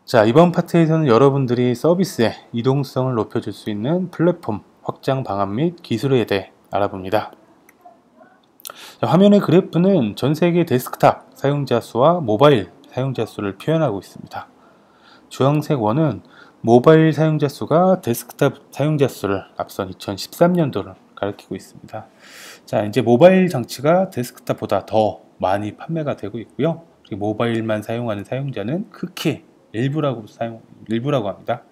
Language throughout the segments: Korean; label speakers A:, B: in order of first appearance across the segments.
A: 자, 이번 파트에서는 여러분들이 서비스의 이동성을 높여줄 수 있는 플랫폼 확장 방안 및 기술에 대해 알아봅니다. 자, 화면의 그래프는 전 세계 데스크탑 사용자 수와 모바일 사용자 수를 표현하고 있습니다. 주황색 원은 모바일 사용자 수가 데스크탑 사용자 수를 앞선 2013년도를 가리키고 있습니다. 자, 이제 모바일 장치가 데스크탑보다 더 많이 판매가 되고 있고요. 그리고 모바일만 사용하는 사용자는 극히 일부라고 합니다.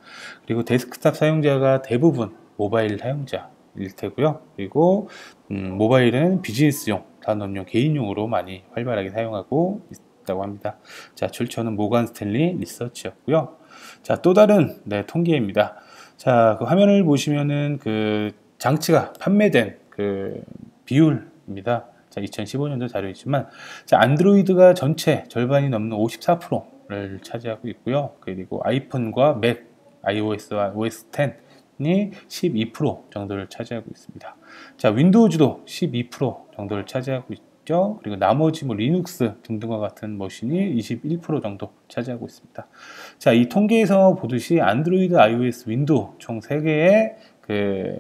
A: 그리고 데스크탑 사용자가 대부분 모바일 사용자일 테고요. 그리고 모바일은 비즈니스용, 산업용, 개인용으로 많이 활발하게 사용하고 있다고 합니다. 자, 출처는 모건 스탠리 리서치였고요. 자, 또 다른 통계입니다. 자, 그 화면을 보시면은 그 장치가 판매된 그 비율입니다. 자, 2015년도 자료이지만, 자, 안드로이드가 전체 절반이 넘는 54%를 차지하고 있고요. 그리고 아이폰과 맥, iOS와 OS X이 12% 정도를 차지하고 있습니다. 자, 윈도우즈도 12% 정도를 차지하고 있죠. 그리고 나머지 리눅스 등등과 같은 머신이 21% 정도 차지하고 있습니다. 자, 이 통계에서 보듯이 안드로이드, iOS, 윈도우 총 3개의 그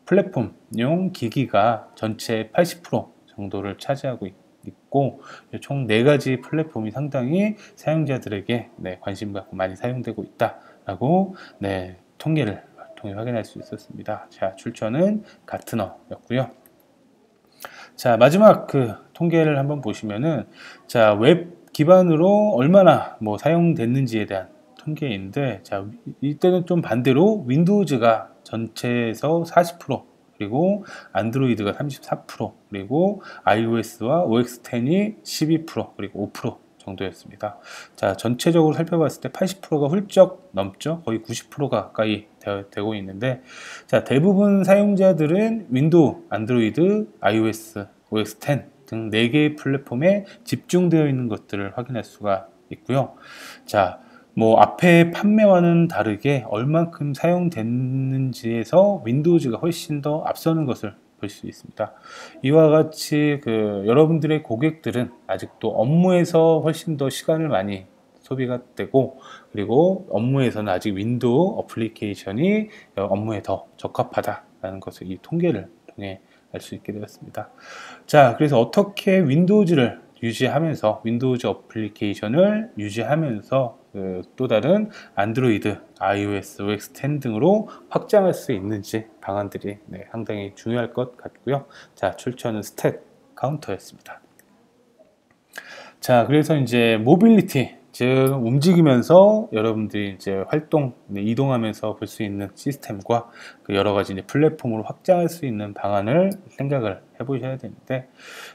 A: 플랫폼용 기기가 전체 80% 정도를 차지하고 있고, 총 4가지 플랫폼이 상당히 사용자들에게 관심 갖고 많이 사용되고 있다라고 통계를 통해 확인할 수 있었습니다. 자, 출처는 가트너였고요. 자, 마지막 그 통계를 한번 보시면은, 자, 웹 기반으로 얼마나 사용됐는지에 대한 통계인데, 자, 이때는 좀 반대로 윈도우즈가 전체에서 40%, 그리고 안드로이드가 34%, 그리고 iOS와 OS X이 12%, 그리고 5% 정도였습니다. 자, 전체적으로 살펴봤을 때 80%가 훌쩍 넘죠. 거의 90%가 가까이 되고 있는데, 자, 대부분 사용자들은 윈도우, 안드로이드, iOS, OS X 등 4개의 플랫폼에 집중되어 있는 것들을 확인할 수가 있고요. 자, 앞에 판매와는 다르게 얼만큼 사용됐는지에서 윈도우즈가 훨씬 더 앞서는 것을 볼 수 있습니다. 이와 같이 여러분들의 고객들은 아직도 업무에서 훨씬 더 시간을 많이 소비가 되고, 그리고 업무에서는 아직 윈도우 어플리케이션이 업무에 더 적합하다라는 것을 이 통계를 통해 알 수 있게 되었습니다. 자, 그래서 어떻게 윈도우즈를 유지하면서, 윈도우즈 어플리케이션을 유지하면서 또 다른 안드로이드, iOS, OS X 등으로 확장할 수 있는지 방안들이 상당히 중요할 것 같고요. 자, 출처는 스탯 카운터였습니다. 자, 그래서 이제 모빌리티, 즉 움직이면서 여러분들이 이제 이동하면서 볼 수 있는 시스템과 여러 가지 플랫폼으로 확장할 수 있는 방안을 생각을 해보셔야 되는데,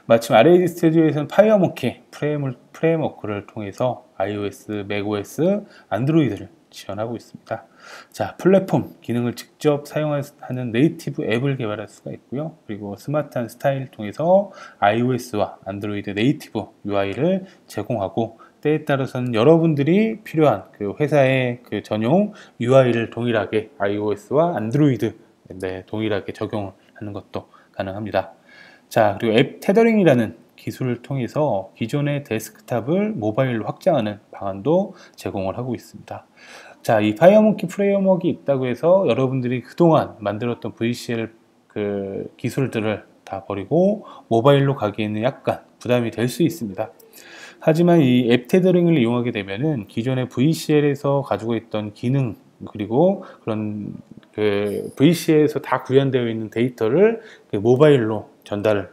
A: 마침 RAD 스튜디오에서는 파이어모키 프레임워크를 통해서 iOS, macOS, 안드로이드를 지원하고 있습니다. 자, 플랫폼 기능을 직접 사용하는 네이티브 앱을 개발할 수가 있고요. 그리고 스마트한 스타일을 통해서 iOS와 안드로이드 네이티브 UI를 제공하고, 때에 따라서는 여러분들이 필요한 회사의 전용 UI를 동일하게 iOS와 안드로이드 동일하게 적용하는 것도 가능합니다. 자, 그리고 앱 테더링이라는 기술을 통해서 기존의 데스크탑을 모바일로 확장하는 방안도 제공을 하고 있습니다. 자, 이 파이어모키 프레임워크가 있다고 해서 여러분들이 그동안 만들었던 VCL 기술들을 다 버리고 모바일로 가기에는 약간 부담이 될 수 있습니다. 하지만 이 앱 테더링을 이용하게 되면은 기존의 VCL에서 가지고 있던 기능, 그리고 그런 VCL에서 다 구현되어 있는 데이터를 모바일로 전달을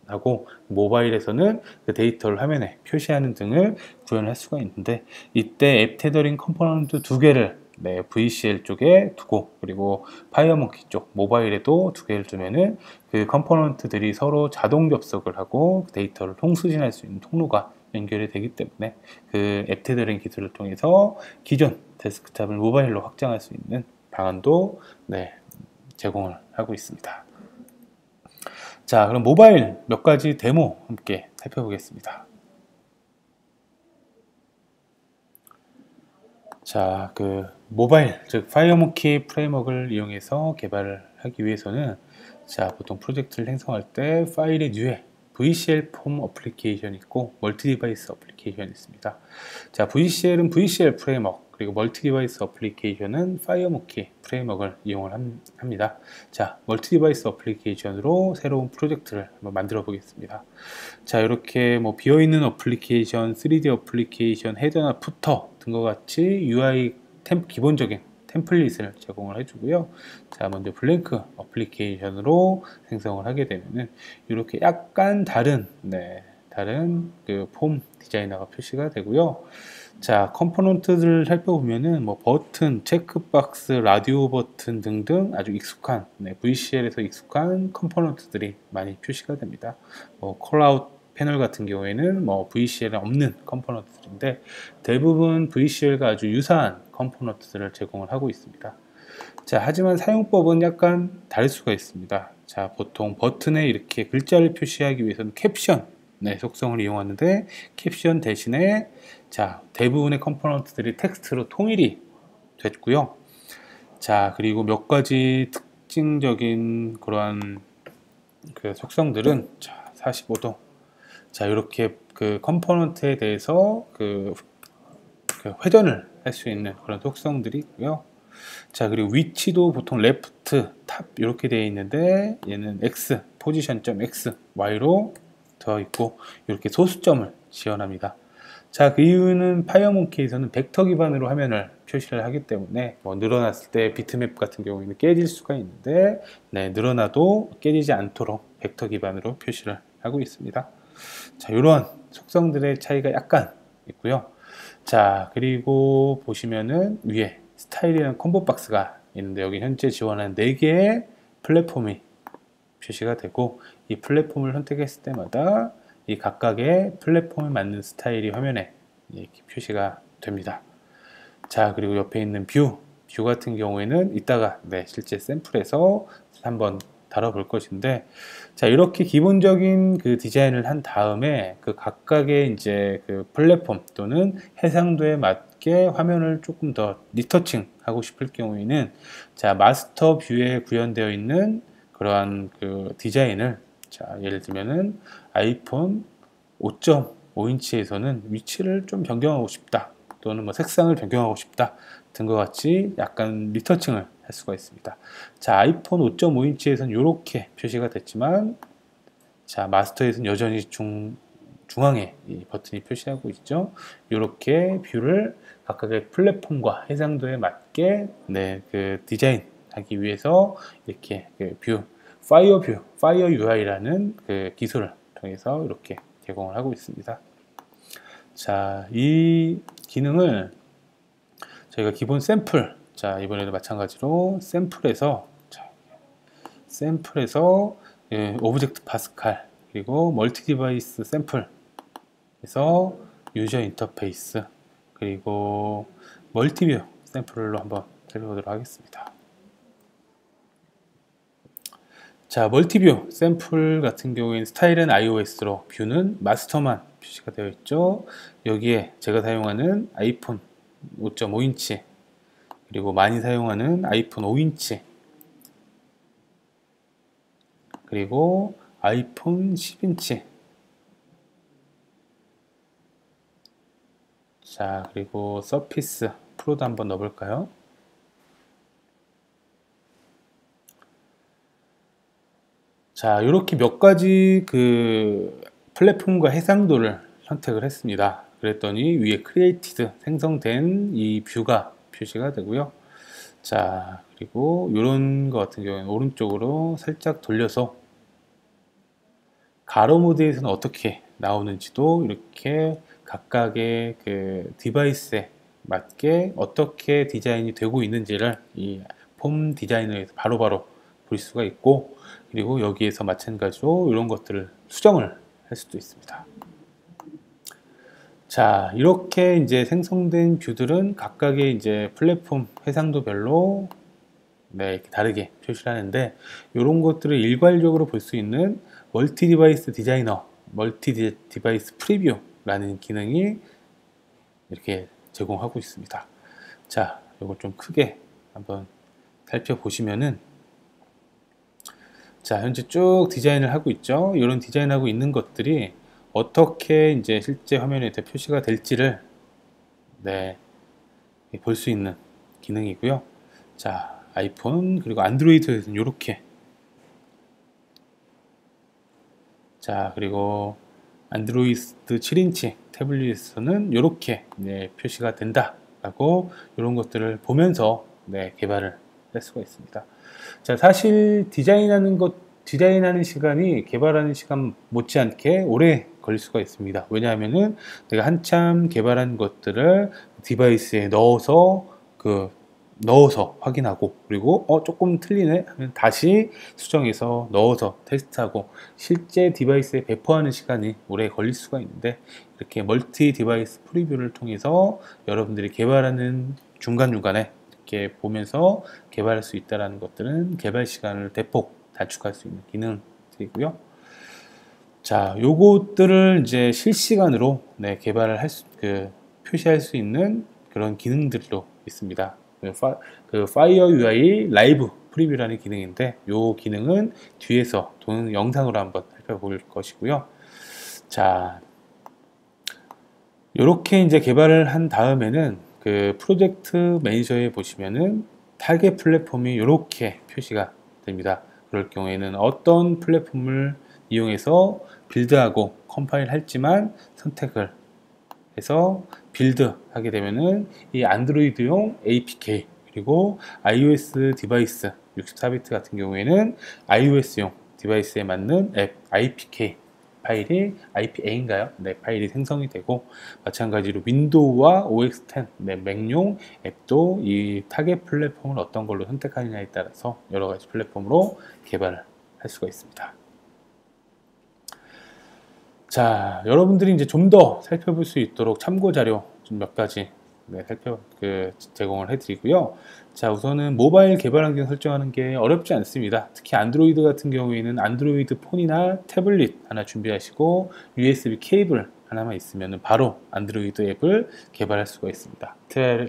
A: 하고, 모바일에서는 그 데이터를 화면에 표시하는 등을 구현할 수가 있는데, 이때 앱 테더링 컴포넌트 2개를 VCL 쪽에 두고, 그리고 파이어모키 쪽 모바일에도 2개를 두면은 그 컴포넌트들이 서로 자동 접속을 하고 데이터를 통수신할 수 있는 통로가 연결이 되기 때문에 그 앱 테더링 기술을 통해서 기존 데스크탑을 모바일로 확장할 수 있는 방안도 제공을 하고 있습니다. 자, 그럼 모바일 몇 가지 데모 함께 살펴보겠습니다. 자, 모바일, 즉 파이어모키 프레임워크를 이용해서 개발을 하기 위해서는, 자, 보통 프로젝트를 생성할 때 파일의 류에 VCL 폼 어플리케이션이 있고 멀티 디바이스 어플리케이션이 있습니다. 자, VCL은 VCL 프레임워크, 그리고 멀티 디바이스 어플리케이션은 파이어모키 프레임워크를 이용을 합니다. 자, 멀티 디바이스 어플리케이션으로 새로운 프로젝트를 한번 만들어 보겠습니다. 자, 이렇게 뭐 비어있는 어플리케이션, 3D 어플리케이션, 헤더나 푸터 등과 같이 UI 기본적인 템플릿을 제공을 해주고요. 자, 먼저 블랭크 어플리케이션으로 생성을 하게 되면은 이렇게 약간 다른 그 폼 디자이너가 표시가 되고요. 자, 컴포넌트들을 살펴보면은 뭐 버튼, 체크박스, 라디오 버튼 등등 아주 익숙한 VCL에서 익숙한 컴포넌트들이 많이 표시가 됩니다. 뭐 콜아웃 패널 같은 경우에는 뭐 VCL에 없는 컴포넌트들인데 대부분 VCL과 아주 유사한 컴포넌트들을 제공을 하고 있습니다. 자, 하지만 사용법은 약간 다를 수가 있습니다. 자, 보통 버튼에 이렇게 글자를 표시하기 위해서는 캡션 속성을 이용하는데 캡션 대신에 자, 대부분의 컴포넌트들이 텍스트로 통일이 됐고요. 자, 그리고 몇 가지 특징적인 그러한 그 속성들은 자, 45도 자, 이렇게 그 컴포넌트에 대해서 그 회전을 할 수 있는 그런 속성들이 있고요. 자, 그리고 위치도 보통 레프트, 탑 이렇게 되어 있는데 얘는 X, 포지션.x, Y로 되어 있고 이렇게 소수점을 지원합니다. 자, 그 이유는 파이어모키에서는 벡터 기반으로 화면을 표시를 하기 때문에 뭐 늘어났을 때 비트맵 같은 경우에는 깨질 수가 있는데 늘어나도 깨지지 않도록 벡터 기반으로 표시를 하고 있습니다. 자, 이러한 속성들의 차이가 약간 있고요. 자, 그리고 보시면은 위에 스타일이라는 콤보 박스가 있는데 여기 현재 지원하는 4개의 플랫폼이 표시가 되고 이 플랫폼을 선택했을 때마다 이 각각의 플랫폼에 맞는 스타일이 화면에 이렇게 표시가 됩니다. 자, 그리고 옆에 있는 뷰 같은 경우에는 이따가 실제 샘플에서 한번 다뤄볼 것인데 자, 이렇게 기본적인 그 디자인을 한 다음에 그 각각의 이제 그 플랫폼 또는 해상도에 맞게 화면을 조금 더 리터칭 하고 싶을 경우에는 자, 마스터 뷰에 구현되어 있는 그러한 그 디자인을 자, 예를 들면은 아이폰 5.5인치에서는 위치를 좀 변경하고 싶다 또는 뭐 색상을 변경하고 싶다 등과 같이 약간 리터칭을 할 수가 있습니다. 자, 아이폰 5.5인치에서는 이렇게 표시가 됐지만 자, 마스터에서는 여전히 중앙에 이 버튼이 표시하고 있죠. 이렇게 뷰를 각각의 플랫폼과 해상도에 맞게 그 디자인하기 위해서 이렇게 그 파이어 UI라는 그 기술을 통해서 이렇게 제공을 하고 있습니다. 자, 이 기능을 저희가 기본 샘플, 자, 이번에도 마찬가지로 샘플에서 오브젝트 파스칼 그리고 멀티 디바이스 샘플에서 유저 인터페이스 그리고 멀티뷰 샘플로 한번 살펴보도록 하겠습니다. 자, 멀티뷰 샘플 같은 경우에는 스타일은 iOS로 뷰는 마스터만 표시가 되어 있죠. 여기에 제가 사용하는 아이폰 5.5인치 그리고 많이 사용하는 아이폰 5인치 그리고 아이폰 10인치 자, 그리고 서피스 프로도 한번 넣어볼까요? 자, 이렇게 몇 가지 그 플랫폼과 해상도를 선택을 했습니다. 그랬더니 위에 크리에이티드 생성된 이 뷰가 표시가 되고요. 자, 그리고 이런 거 같은 경우에는 오른쪽으로 살짝 돌려서 가로 모드에서는 어떻게 나오는지도 이렇게 각각의 그 디바이스에 맞게 어떻게 디자인이 되고 있는지를 이 폼 디자이너에서 바로바로 볼 수가 있고 그리고 여기에서 마찬가지로 이런 것들을 수정을 할 수도 있습니다. 자, 이렇게 이제 생성된 뷰들은 각각의 이제 플랫폼 해상도별로 이렇게 다르게 표시를 하는데 이런 것들을 일괄적으로 볼 수 있는 멀티 디바이스 디자이너, 멀티 디바이스 프리뷰라는 기능이 이렇게 제공하고 있습니다. 자, 이걸 좀 크게 한번 살펴보시면은 자, 현재 쭉 디자인을 하고 있죠. 이런 디자인하고 있는 것들이 어떻게 이제 실제 화면에 표시가 될지를 볼 수 있는 기능이고요. 자, 아이폰 그리고 안드로이드에서는 이렇게, 자, 그리고 안드로이드 7인치 태블릿에서는 이렇게 표시가 된다 라고, 이런 것들을 보면서 개발을 할 수가 있습니다. 자, 사실 디자인하는 시간이 개발하는 시간 못지않게 오래 걸릴 수가 있습니다. 왜냐하면은 내가 한참 개발한 것들을 디바이스에 넣어서 확인하고, 그리고 조금 틀리네 하면 다시 수정해서 넣어서 테스트하고, 실제 디바이스에 배포하는 시간이 오래 걸릴 수가 있는데, 이렇게 멀티 디바이스 프리뷰를 통해서 여러분들이 개발하는 중간중간에 이렇게 보면서 개발할 수 있다는 것들은 개발 시간을 대폭 단축할 수 있는 기능들이고요. 자, 요것들을 이제 실시간으로 표시할 수 있는 그런 기능들도 있습니다. 파이어 UI 라이브 프리뷰라는 기능인데, 요 기능은 뒤에서 영상으로 한번 살펴볼 것이고요. 자, 요렇게 이제 개발을 한 다음에는 그 프로젝트 매니저에 보시면은 타겟 플랫폼이 이렇게 표시가 됩니다. 그럴 경우에는 어떤 플랫폼을 이용해서 빌드하고 컴파일 할지만 선택을 해서 빌드하게 되면은 이 안드로이드용 APK, 그리고 iOS 디바이스 64비트 같은 경우에는 iOS용 디바이스에 맞는 앱 IPK 파일이 IPA인가요? 파일이 생성이 되고, 마찬가지로 윈도우와 OS10 맥용 앱도 이 타겟 플랫폼을 어떤 걸로 선택하느냐에 따라서 여러 가지 플랫폼으로 개발을 할 수가 있습니다. 자, 여러분들이 이제 좀 더 살펴볼 수 있도록 참고 자료 좀 몇 가지 제공을 해드리고요. 자, 우선은 모바일 개발 환경 설정하는 게 어렵지 않습니다. 특히 안드로이드 같은 경우에는 안드로이드 폰이나 태블릿 하나 준비하시고 USB 케이블 하나만 있으면 바로 안드로이드 앱을 개발할 수가 있습니다.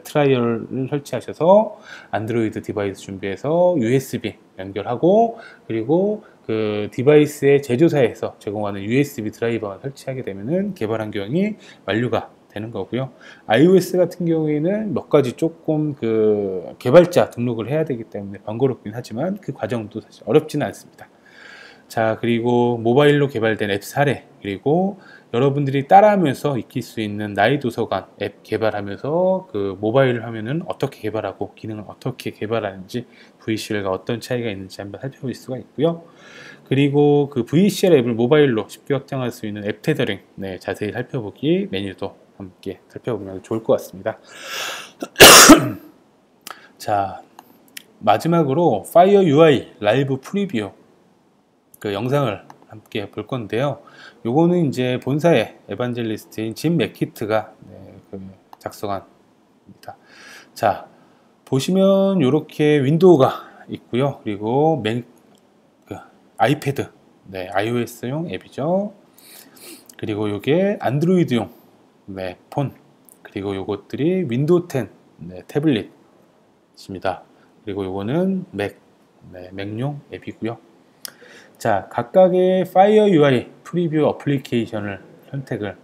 A: 트라이얼을 설치하셔서 안드로이드 디바이스 준비해서 USB 연결하고, 그리고 그 디바이스의 제조사에서 제공하는 USB 드라이버만 설치하게 되면은 개발 환경이 완료가 되는 거고요. iOS 같은 경우에는 몇 가지 조금 그 개발자 등록을 해야 되기 때문에 번거롭긴 하지만 그 과정도 사실 어렵지는 않습니다. 자, 그리고 모바일로 개발된 앱 사례, 그리고 여러분들이 따라하면서 익힐 수 있는 나의 도서관 앱 개발하면서 그 모바일 화면은 어떻게 개발하고 기능을 어떻게 개발하는지, VCL과 어떤 차이가 있는지 한번 살펴볼 수가 있고요. 그리고 그 VCL 앱을 모바일로 쉽게 확장할 수 있는 앱 테더링 자세히 살펴보기 메뉴도 함께 살펴보면 좋을 것 같습니다. 자, 마지막으로 파이어 UI 라이브 프리뷰 그 영상을 함께 볼 건데요. 요거는 이제 본사의 에반젤리스트인 짐 맥키트가 작성한입니다. 자, 보시면 이렇게 윈도우가 있고요. 그리고 아이패드, iOS용 앱이죠. 그리고 요게 안드로이드용 폰, 그리고 요것들이 윈도우 10 태블릿입니다. 그리고 요거는 맥용 앱이고요. 자, 각각의 파이어 UI 프리뷰 어플리케이션을 선택을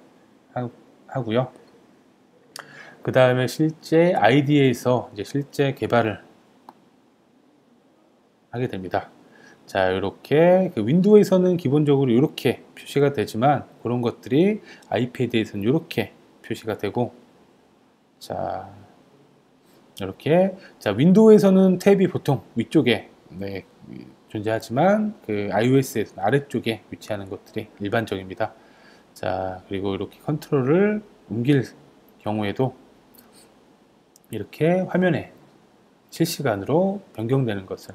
A: 하고요. 그 다음에 실제 IDE에서 이제 실제 개발을 하게 됩니다. 자, 이렇게 그 윈도우에서는 기본적으로 이렇게 표시가 되지만, 그런 것들이 아이패드에서는 이렇게 표시가 되고, 자, 이렇게, 자, 윈도우에서는 탭이 보통 위쪽에 존재하지만 그 iOS에서는 아래쪽에 위치하는 것들이 일반적입니다. 자, 그리고 이렇게 컨트롤을 옮길 경우에도 이렇게 화면에 실시간으로 변경되는 것을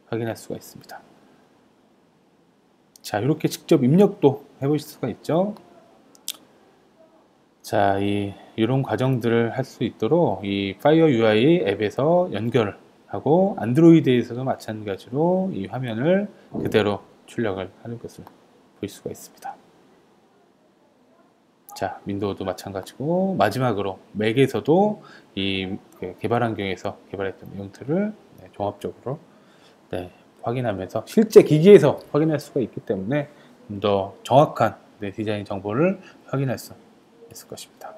A: 확인할 수가 있습니다. 자, 이렇게 직접 입력도 해보실 수가 있죠. 자, 이런 과정들을 할 수 있도록 이 파이어 UI 앱에서 연결하고, 안드로이드에서도 마찬가지로 이 화면을 그대로 출력을 하는 것을 볼 수가 있습니다. 자, 윈도우도 마찬가지고, 마지막으로 맥에서도 이 개발 환경에서 개발했던 내용들을 종합적으로 확인하면서 실제 기기에서 확인할 수가 있기 때문에 좀 더 정확한 디자인 정보를 확인할 수 있을 것입니다.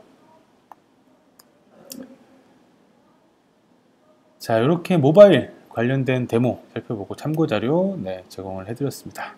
A: 자, 이렇게 모바일 관련된 데모 살펴보고 참고 자료 제공을 해드렸습니다.